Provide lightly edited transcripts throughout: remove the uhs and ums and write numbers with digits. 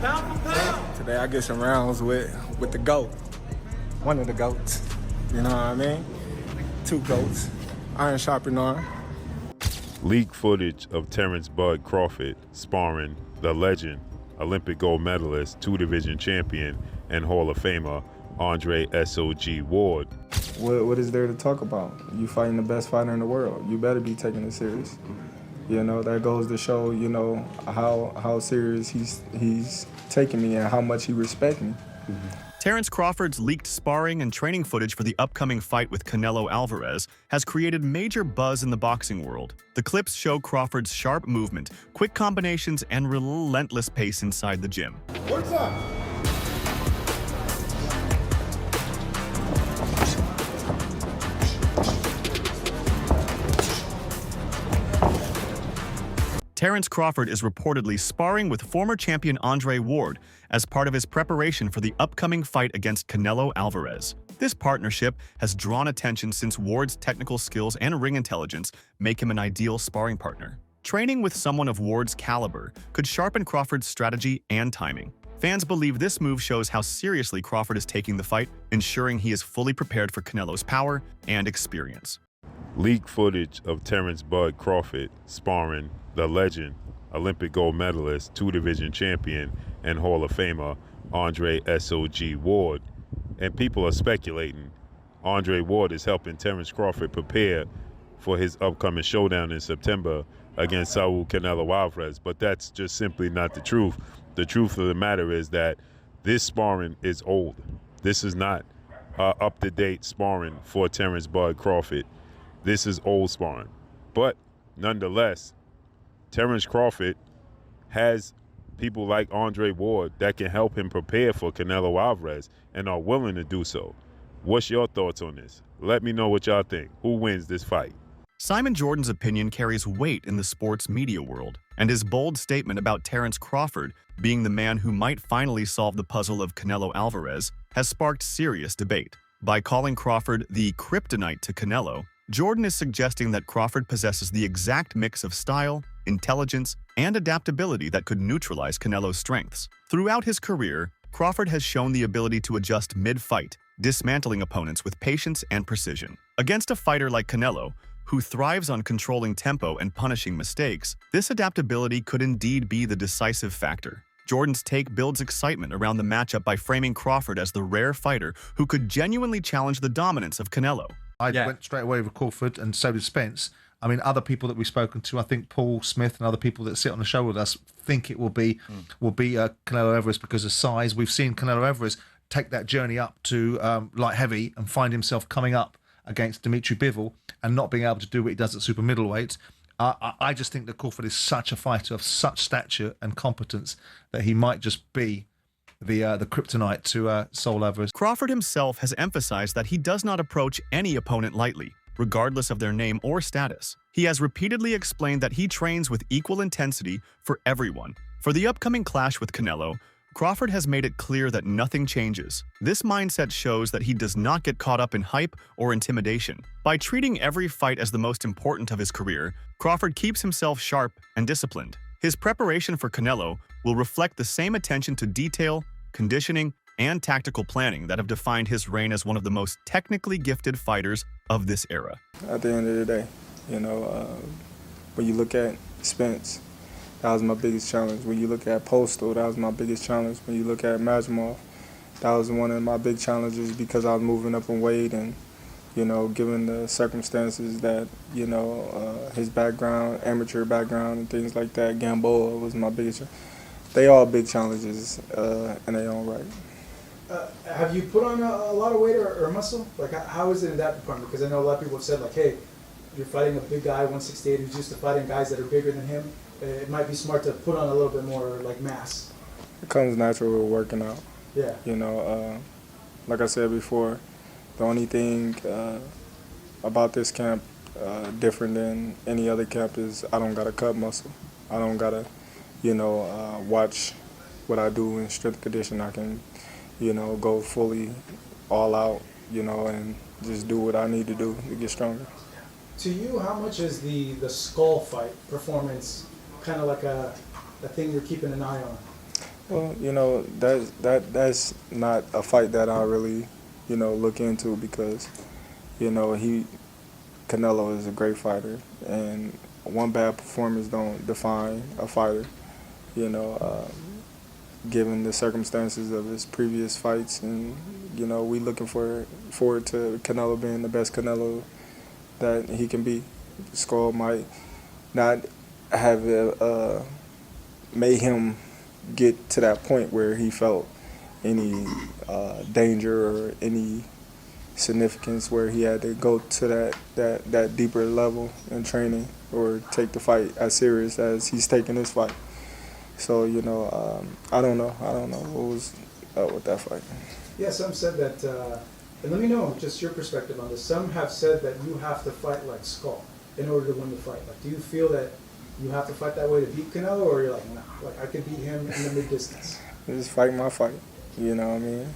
Today I get some rounds with the GOAT. One of the GOATs. You know what I mean? Two GOATs. Iron sharpening iron. Leaked footage of Terence "Bud" Crawford sparring the legend, Olympic gold medalist, two-division champion, and Hall of Famer Andre S.O.G. Ward. What is there to talk about? You fighting the best fighter in the world. You better be taking it serious. You know, that goes to show, you know, how serious he's taking me and how much he respects me. Terence Crawford's leaked sparring and training footage for the upcoming fight with Canelo Alvarez has created major buzz in the boxing world. The clips show Crawford's sharp movement, quick combinations, and relentless pace inside the gym. What's up? Terence Crawford is reportedly sparring with former champion Andre Ward as part of his preparation for the upcoming fight against Canelo Alvarez. This partnership has drawn attention since Ward's technical skills and ring intelligence make him an ideal sparring partner. Training with someone of Ward's caliber could sharpen Crawford's strategy and timing. Fans believe this move shows how seriously Crawford is taking the fight, ensuring he is fully prepared for Canelo's power and experience. Leaked footage of Terence "Bud" Crawford sparring the legend, Olympic gold medalist, two-division champion, and Hall of Famer Andre S.O.G. Ward. And people are speculating Andre Ward is helping Terence Crawford prepare for his upcoming showdown in September against Saul Canelo Alvarez, but that's just simply not the truth. The truth of the matter is that this sparring is old. This is not up-to-date sparring for Terence "Bud" Crawford. This is old sparring. But nonetheless, Terence Crawford has people like Andre Ward that can help him prepare for Canelo Alvarez and are willing to do so. What's your thoughts on this? Let me know what y'all think. Who wins this fight? Simon Jordan's opinion carries weight in the sports media world, and his bold statement about Terence Crawford being the man who might finally solve the puzzle of Canelo Alvarez has sparked serious debate. By calling Crawford the kryptonite to Canelo, Jordan is suggesting that Crawford possesses the exact mix of style, intelligence, and adaptability that could neutralize Canelo's strengths. Throughout his career, Crawford has shown the ability to adjust mid-fight, dismantling opponents with patience and precision. Against a fighter like Canelo, who thrives on controlling tempo and punishing mistakes, this adaptability could indeed be the decisive factor. Jordan's take builds excitement around the matchup by framing Crawford as the rare fighter who could genuinely challenge the dominance of Canelo. I went straight away with Crawford, and so did Spence. I mean, other people that we've spoken to, I think Paul Smith and other people that sit on the show with us think it will be Canelo Alvarez because of size. We've seen Canelo Alvarez take that journey up to light heavy and find himself coming up against Dimitri Bivol and not being able to do what he does at super middleweight. I just think that Crawford is such a fighter of such stature and competence that he might just be the kryptonite to Saul Alvarez. Crawford himself has emphasized that he does not approach any opponent lightly, regardless of their name or status. He has repeatedly explained that he trains with equal intensity for everyone. For the upcoming clash with Canelo, Crawford has made it clear that nothing changes. This mindset shows that he does not get caught up in hype or intimidation. By treating every fight as the most important of his career, Crawford keeps himself sharp and disciplined. His preparation for Canelo will reflect the same attention to detail, conditioning, and tactical planning that have defined his reign as one of the most technically gifted fighters of this era. At the end of the day, you know, when you look at Spence, that was my biggest challenge. When you look at Postal, that was my biggest challenge. When you look at Majmov, that was one of my big challenges because I was moving up in weight and, you know, given the circumstances that, you know, his background, amateur background and things like that, Gamboa was my biggest. They all big challenges in their own right. Have you put on a lot of weight or muscle? Like, how is it in that department? Because I know a lot of people have said, like, hey, you're fighting a big guy, 168, who's used to fighting guys that are bigger than him. It might be smart to put on a little bit more, like, mass. It comes natural with working out. Yeah. You know, like I said before, the only thing about this camp different than any other camp is I don't got to cut muscle. I don't got to, you know, watch what I do in strength condition. I can, you know, go fully all out, you know, and just do what I need to do to get stronger. To you, how much is the skull fight performance kind of like a thing you're keeping an eye on? Well, that's not a fight that I really, look into because, Canelo is a great fighter, and one bad performance don't define a fighter. You know, given the circumstances of his previous fights, and we looking forward to Canelo being the best Canelo that he can be. Skull might not have made him get to that point where he felt any danger or any significance where he had to go to that deeper level in training or take the fight as serious as he's taking this fight. So, I don't know what was up with that fight. Yeah, some said that, and let me know just your perspective on this. Some have said that you have to fight like Skull in order to win the fight. Like, do you feel that you have to fight that way to beat Canelo, or you're like, nah, like I could beat him in the mid-distance? Just fight my fight. You know what I mean?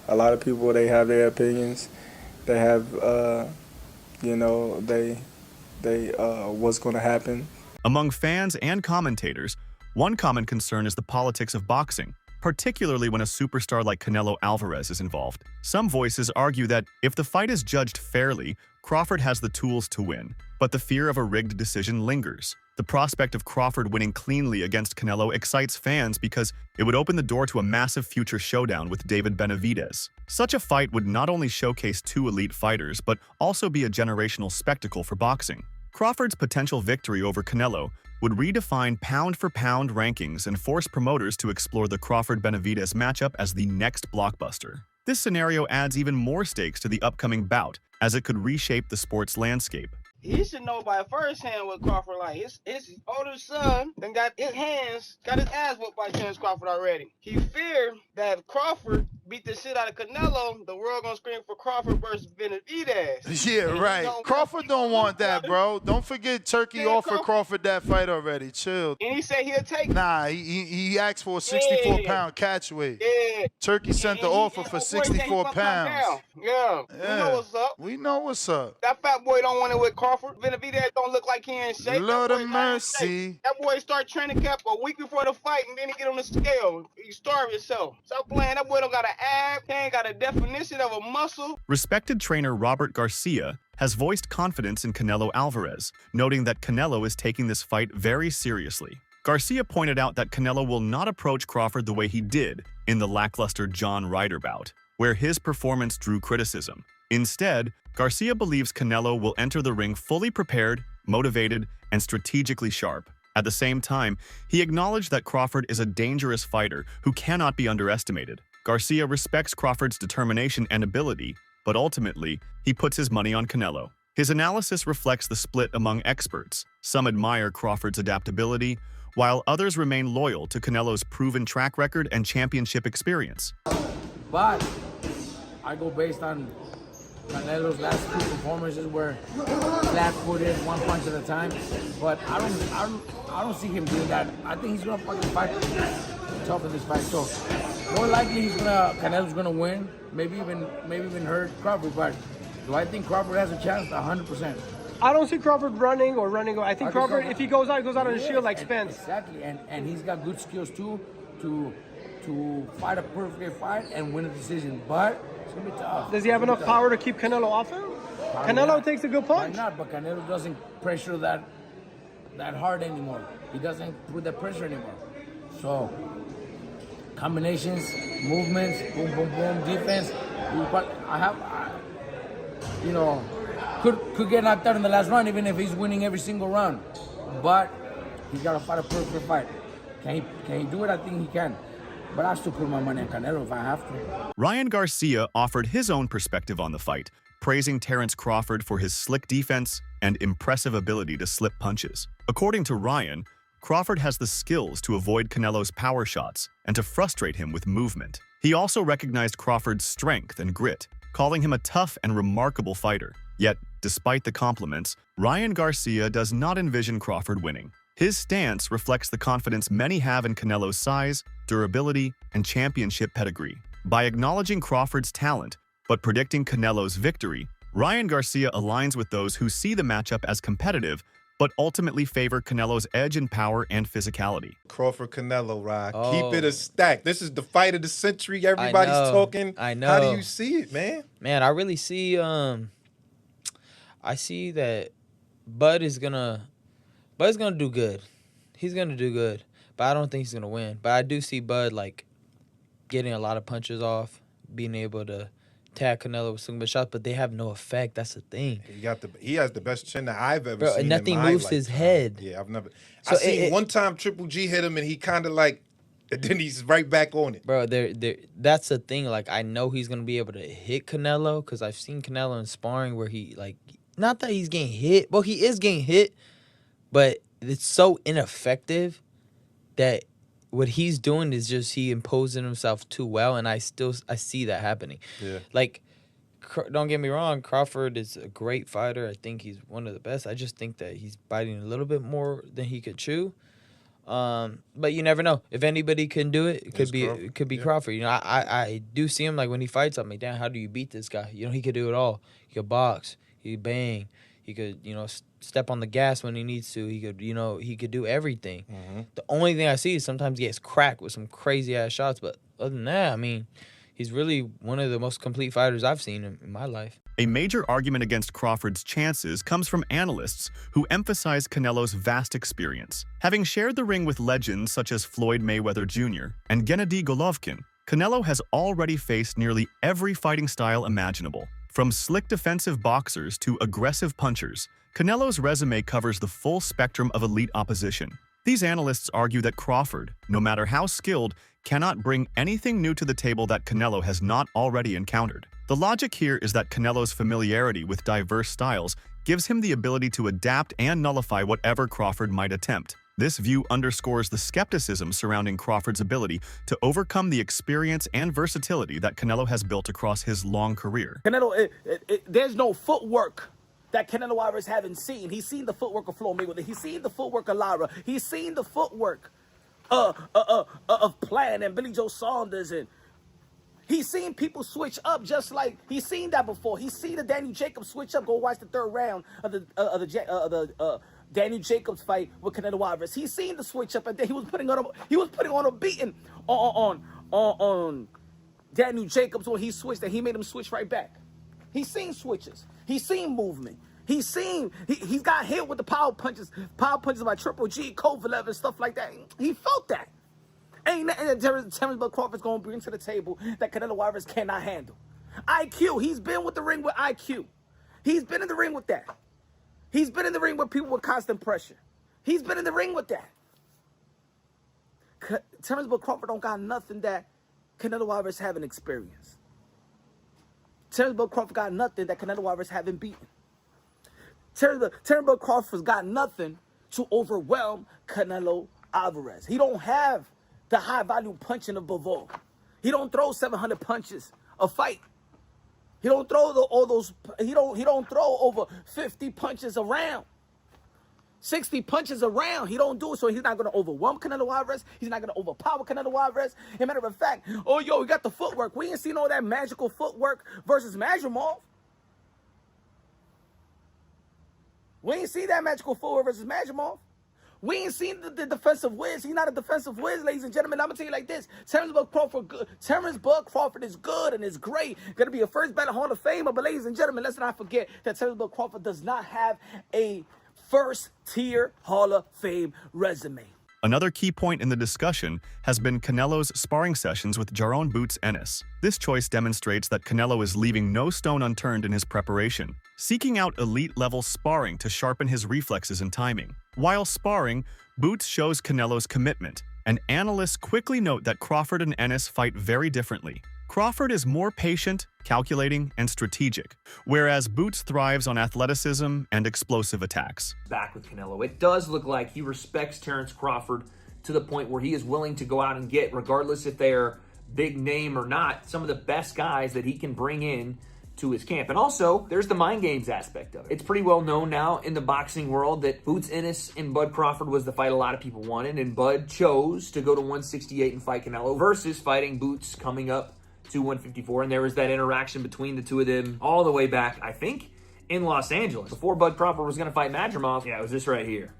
A lot of people, they have their opinions. They have, what's going to happen. Among fans and commentators, one common concern is the politics of boxing, particularly when a superstar like Canelo Alvarez is involved. Some voices argue that if the fight is judged fairly, Crawford has the tools to win, but the fear of a rigged decision lingers. The prospect of Crawford winning cleanly against Canelo excites fans because it would open the door to a massive future showdown with David Benavidez. Such a fight would not only showcase two elite fighters, but also be a generational spectacle for boxing. Crawford's potential victory over Canelo would redefine pound-for-pound rankings and force promoters to explore the Crawford-Benavidez matchup as the next blockbuster. This scenario adds even more stakes to the upcoming bout, as it could reshape the sport's landscape. He should know by firsthand what Crawford like. His older son then got his ass whooped by Terence Crawford already. He feared that if Crawford beat the shit out of Canelo, the world gonna scream for Crawford versus Benavidez. Yeah, right. Crawford don't want that, bro. Don't forget Turkey offered Crawford that fight already. Chill. And he said he'll take it. Nah, he asked for a 64-pound catch weight. Yeah. Turkey sent the offer for 64 pounds. Yeah. We know what's up. We know what's up. That fat boy don't want it with Crawford. Benavidez don't look like he in shape. Lord of mercy. That boy start training camp a week before the fight, and then he get on the scale. You starve yourself. Stop playing. That boy don't got an ab. He ain't got a definition of a muscle. Respected trainer Robert Garcia has voiced confidence in Canelo Alvarez, noting that Canelo is taking this fight very seriously. Garcia pointed out that Canelo will not approach Crawford the way he did in the lackluster John Ryder bout, where his performance drew criticism. Instead, Garcia believes Canelo will enter the ring fully prepared, motivated, and strategically sharp. At the same time, he acknowledged that Crawford is a dangerous fighter who cannot be underestimated. Garcia respects Crawford's determination and ability, but ultimately, he puts his money on Canelo. His analysis reflects the split among experts. Some admire Crawford's adaptability, while others remain loyal to Canelo's proven track record and championship experience. But I go based on Canelo's last two performances were flat-footed, one punch at a time. But I don't see him doing that. I think he's gonna fucking fight tough in this fight. So more likely Canelo's gonna win. Maybe even hurt Crawford. But do I think Crawford has a chance? 100%. I don't see Crawford running. I think Crawford, if he goes out on a shield like Spence. Exactly, and he's got good skills too to fight a perfect fight and win a decision. But it's gonna be tough. Does he have enough power to keep Canelo off him? Canelo takes a good punch. Why not? But Canelo doesn't pressure that hard anymore. He doesn't put that pressure anymore. So combinations, movements, boom, boom, boom, defense. Could get knocked out in the last round, even if he's winning every single round. But he's got to fight a perfect fight. Can he do it? I think he can. But I still put my money on Canelo if I have to. Ryan Garcia offered his own perspective on the fight, praising Terence Crawford for his slick defense and impressive ability to slip punches. According to Ryan, Crawford has the skills to avoid Canelo's power shots and to frustrate him with movement. He also recognized Crawford's strength and grit, calling him a tough and remarkable fighter. Yet, despite the compliments, Ryan Garcia does not envision Crawford winning. His stance reflects the confidence many have in Canelo's size, durability, and championship pedigree. By acknowledging Crawford's talent, but predicting Canelo's victory, Ryan Garcia aligns with those who see the matchup as competitive, but ultimately favor Canelo's edge in power and physicality. Crawford Canelo, Rod. Oh. Keep it a stack. This is the fight of the century. Everybody's talking. I know. How do you see it, man? Man, I really see I see that Bud is gonna do good. He's gonna do good. But I don't think he's gonna win. But I do see Bud like getting a lot of punches off, being able to tag Canelo with some good shots, but they have no effect. That's the thing. He has the best chin that I've ever Bro, seen. and nothing in my moves his lifetime. head. Yeah, I've never. So I seen one time Triple G hit him and he kind of like, and then he's right back on it. Bro, that's the thing. Like, I know he's gonna be able to hit Canelo because I've seen Canelo in sparring where he like, not that he's getting hit. Well, he is getting hit, but it's so ineffective that what he's doing is just he imposing himself too well, and I see that happening. Yeah. Like, don't get me wrong, Crawford is a great fighter. I think he's one of the best. I just think that he's biting a little bit more than he could chew. But you never know. If anybody can do it, it could be Crawford. You know, I do see him like when he fights. I'm like, damn, how do you beat this guy? You know, he could do it all. He could box. He could bang. He could, you know, step on the gas when he needs to. He could, you know, he could do everything. The only thing I see is sometimes he gets cracked with some crazy ass shots. But other than that, I mean, he's really one of the most complete fighters I've seen in my life. A major argument against Crawford's chances comes from analysts who emphasize Canelo's vast experience. Having shared the ring with legends such as Floyd Mayweather Jr. and Gennady Golovkin, Canelo has already faced nearly every fighting style imaginable. From slick defensive boxers to aggressive punchers, Canelo's resume covers the full spectrum of elite opposition. These analysts argue that Crawford, no matter how skilled, cannot bring anything new to the table that Canelo has not already encountered. The logic here is that Canelo's familiarity with diverse styles gives him the ability to adapt and nullify whatever Crawford might attempt. This view underscores the skepticism surrounding Crawford's ability to overcome the experience and versatility that Canelo has built across his long career. Canelo, there's no footwork that Canelo Alvarez haven't seen. He's seen the footwork of Floyd Mayweather. He's seen the footwork of Lara. He's seen the footwork of Plan and Billy Joe Saunders, and he's seen people switch up just like he's seen that before. He's seen the Daniel Jacobs switch up. Go watch the third round of the Daniel Jacobs fight with Canelo Alvarez. He's seen the switch up, and then he was putting on a beating on Daniel Jacobs when he switched, and he made him switch right back. He's seen switches. He's seen movement. He's got hit with the power punches by Triple G, Kovalev, and stuff like that. He felt that. Ain't nothing that Terence Crawford's going to bring to the table that Canelo Alvarez cannot handle. IQ. He's been with the ring with IQ. He's been in the ring with that. He's been in the ring with people with constant pressure. He's been in the ring with that. Terence Crawford don't got nothing that Canelo Alvarez haven't experienced. Terence Crawford got nothing that Canelo Alvarez haven't beaten. Terence Crawford's got nothing to overwhelm Canelo Alvarez. He don't have the high-value punching of Bivol. He don't throw 700 punches a fight. He don't throw He don't throw over 50 punches around. 60 punches around. He don't do it, so he's not going to overwhelm Canelo Alvarez. He's not going to overpower Canelo Alvarez. As a matter of fact, we got the footwork. We ain't seen all that magical footwork versus Majumov. We ain't seen that magical footwork versus Majumov. We ain't seen the defensive whiz. He's not a defensive whiz, ladies and gentlemen. I'm going to tell you like this. Terence Bud Crawford is good and is great. Going to be a first ballot Hall of Famer. But ladies and gentlemen, let's not forget that Terence Bud Crawford does not have a first-tier Hall of Fame resume. Another key point in the discussion has been Canelo's sparring sessions with Jaron Boots Ennis. This choice demonstrates that Canelo is leaving no stone unturned in his preparation, seeking out elite-level sparring to sharpen his reflexes and timing. While sparring, Boots shows Canelo's commitment, and analysts quickly note that Crawford and Ennis fight very differently. Crawford is more patient, calculating, and strategic, whereas Boots thrives on athleticism and explosive attacks. Back with Canelo, it does look like he respects Terence Crawford to the point where he is willing to go out and get, regardless if they're big name or not, some of the best guys that he can bring in to his camp. And also, there's the mind games aspect of it. It's pretty well known now in the boxing world that Boots Ennis and Bud Crawford was the fight a lot of people wanted, and Bud chose to go to 168 and fight Canelo versus fighting Boots coming up to 154, and there was that interaction between the two of them all the way back, I think, in Los Angeles. Before Bud Crawford was going to fight Madrimov, yeah, it was this right here.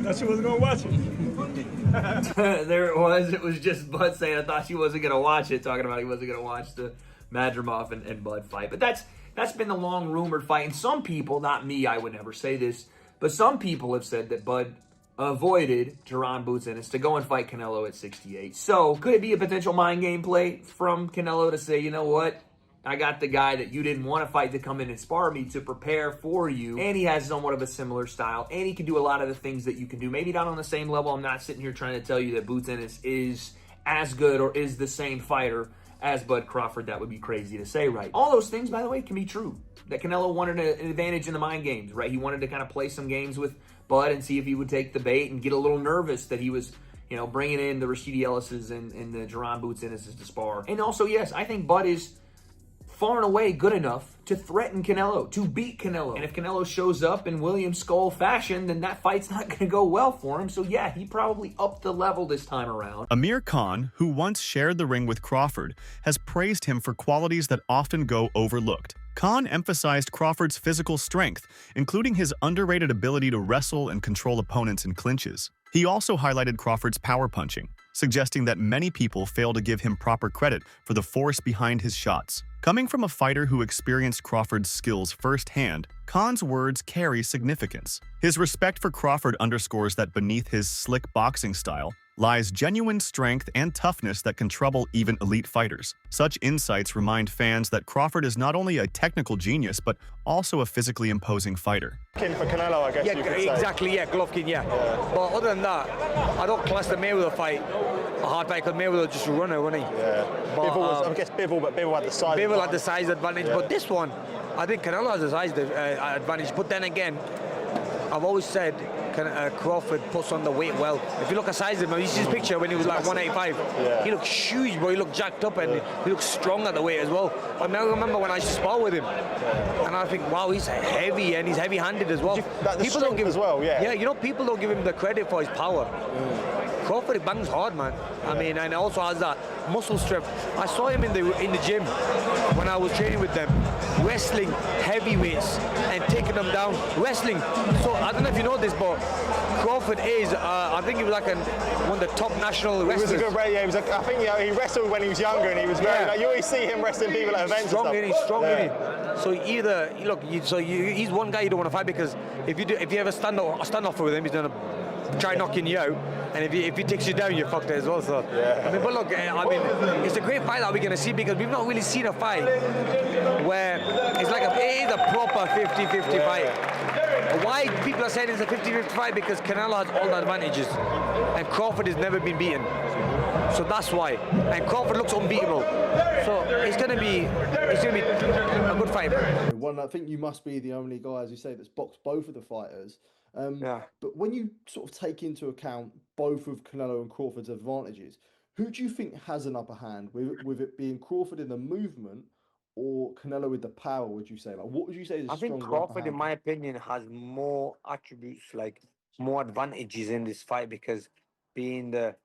Thought she wasn't gonna watch it. There it was. It was just Bud saying, I thought she wasn't going to watch it, talking about he wasn't going to watch the Madrimov and Bud fight. But that's been the long rumored fight. And some people, not me, I would never say this, but some people have said that Bud avoided Jaron Boots Ennis to go and fight Canelo at 68. So could it be a potential mind game play from Canelo to say, you know what? I got the guy that you didn't want to fight to come in and spar me to prepare for you. And he has somewhat of a similar style. And he can do a lot of the things that you can do. Maybe not on the same level. I'm not sitting here trying to tell you that Boots Ennis is as good or is the same fighter as Bud Crawford. That would be crazy to say, right? All those things, by the way, can be true. That Canelo wanted an advantage in the mind games, right? He wanted to kind of play some games with Bud and see if he would take the bait and get a little nervous that he was, you know, bringing in the Rashidi Ellis's and the Jaron Boots Ennis's to spar. And also, yes, I think Bud is far and away good enough to threaten Canelo, to beat Canelo. And if Canelo shows up in William Skull fashion, then that fight's not going to go well for him. So yeah, he probably upped the level this time around. Amir Khan, who once shared the ring with Crawford, has praised him for qualities that often go overlooked. Khan emphasized Crawford's physical strength, including his underrated ability to wrestle and control opponents in clinches. He also highlighted Crawford's power punching, suggesting that many people fail to give him proper credit for the force behind his shots. Coming from a fighter who experienced Crawford's skills firsthand, Khan's words carry significance. His respect for Crawford underscores that beneath his slick boxing style lies genuine strength and toughness that can trouble even elite fighters. Such insights remind fans that Crawford is not only a technical genius, but also a physically imposing fighter. For Canelo, I guess you could say. Exactly, yeah, Golovkin, yeah. But other than that, I don't class the Mayweather fight a hard fight, because Mayweather just a runner, wasn't he? Yeah. But, Bivol was, I guess Bivol had the size. Bivol had the size advantage, but this one, I think Canelo has the size advantage. But then again, I've always said Crawford puts on the weight well. If you look at size of him, you see his picture when he was like 185. He looked huge, bro. He looked jacked up and he looked strong at the weight as well. I mean, I remember when I used to spar with him, and I think, wow, he's heavy and he's heavy-handed as well. People don't give as well, yeah. Yeah, you know, people don't give him the credit for his power. Crawford bangs hard, man. I mean, and also has that muscle strength. I saw him in the gym when I was training with them, wrestling heavyweights and taking them down, wrestling. So I don't know if you know this, but Crawford is, I think he was like one of the top national wrestlers. He was a good yeah, I think he wrestled when he was younger, and he was very, like, you always see him wrestling people at events. Strong, and stuff. Strong, yeah. So either he's one guy you don't want to fight, because if you ever stand off with him, he's gonna try knocking you out, and if he takes you down, you're fucked as well. So yeah. I mean, but look, I mean, it's a great fight that we're gonna see, because we've not really seen a fight where it's like it is a proper 50-50 fight. Why people are saying it's a 50-50 fight? Because Canelo has all the advantages, and Crawford has never been beaten. So that's why. And Crawford looks unbeatable. So it's gonna be a good fight. One, I think you must be the only guy, as you say, that's boxed both of the fighters. But when you sort of take into account both of Canelo and Crawford's advantages, who do you think has an upper hand, with it being Crawford in the movement or Canelo with the power, would you say? Like, what would you say is I think Crawford, in my opinion, has more attributes, like more advantages in this fight, because being the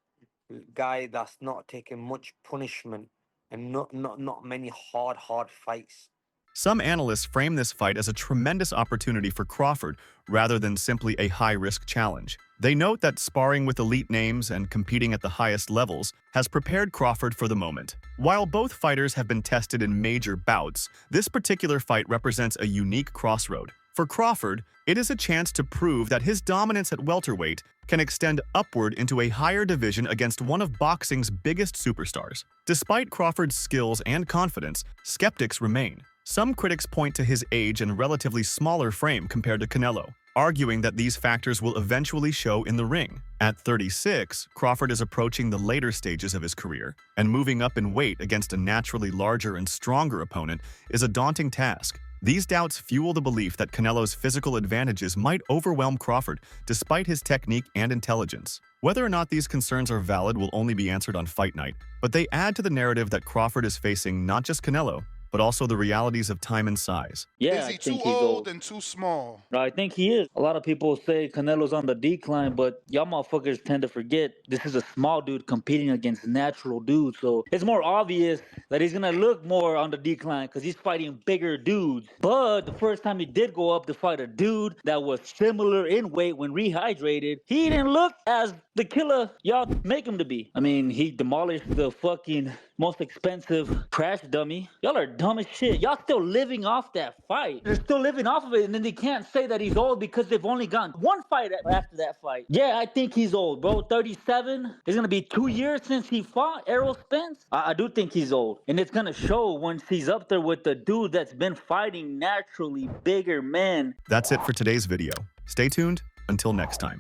guy that's not taking much punishment and not many hard fights. Some analysts frame this fight as a tremendous opportunity for Crawford rather than simply a high-risk challenge. They note that sparring with elite names and competing at the highest levels has prepared Crawford for the moment. While both fighters have been tested in major bouts, this particular fight represents a unique crossroad. For Crawford, it is a chance to prove that his dominance at welterweight can extend upward into a higher division against one of boxing's biggest superstars. Despite Crawford's skills and confidence, skeptics remain. Some critics point to his age and relatively smaller frame compared to Canelo, arguing that these factors will eventually show in the ring. At 36, Crawford is approaching the later stages of his career, and moving up in weight against a naturally larger and stronger opponent is a daunting task. These doubts fuel the belief that Canelo's physical advantages might overwhelm Crawford despite his technique and intelligence. Whether or not these concerns are valid will only be answered on fight night, but they add to the narrative that Crawford is facing not just Canelo, but also the realities of time and size. Is he too old and too small? I think he is. A lot of people say Canelo's on the decline, but y'all motherfuckers tend to forget this is a small dude competing against natural dudes. So it's more obvious that he's going to look more on the decline because he's fighting bigger dudes. But the first time he did go up to fight a dude that was similar in weight when rehydrated, he didn't look as the killer y'all make him to be. I mean, he demolished the fucking most expensive crash dummy. Y'all are dumb as shit. Y'all still living off that fight. They're still living off of it, and then they can't say that he's old because they've only gotten one fight after that fight. Yeah, I think he's old, bro. 37. It's gonna be 2 years since he fought Errol Spence. I do think he's old, and it's gonna show once he's up there with the dude that's been fighting naturally bigger men. That's it for today's video. Stay tuned until next time.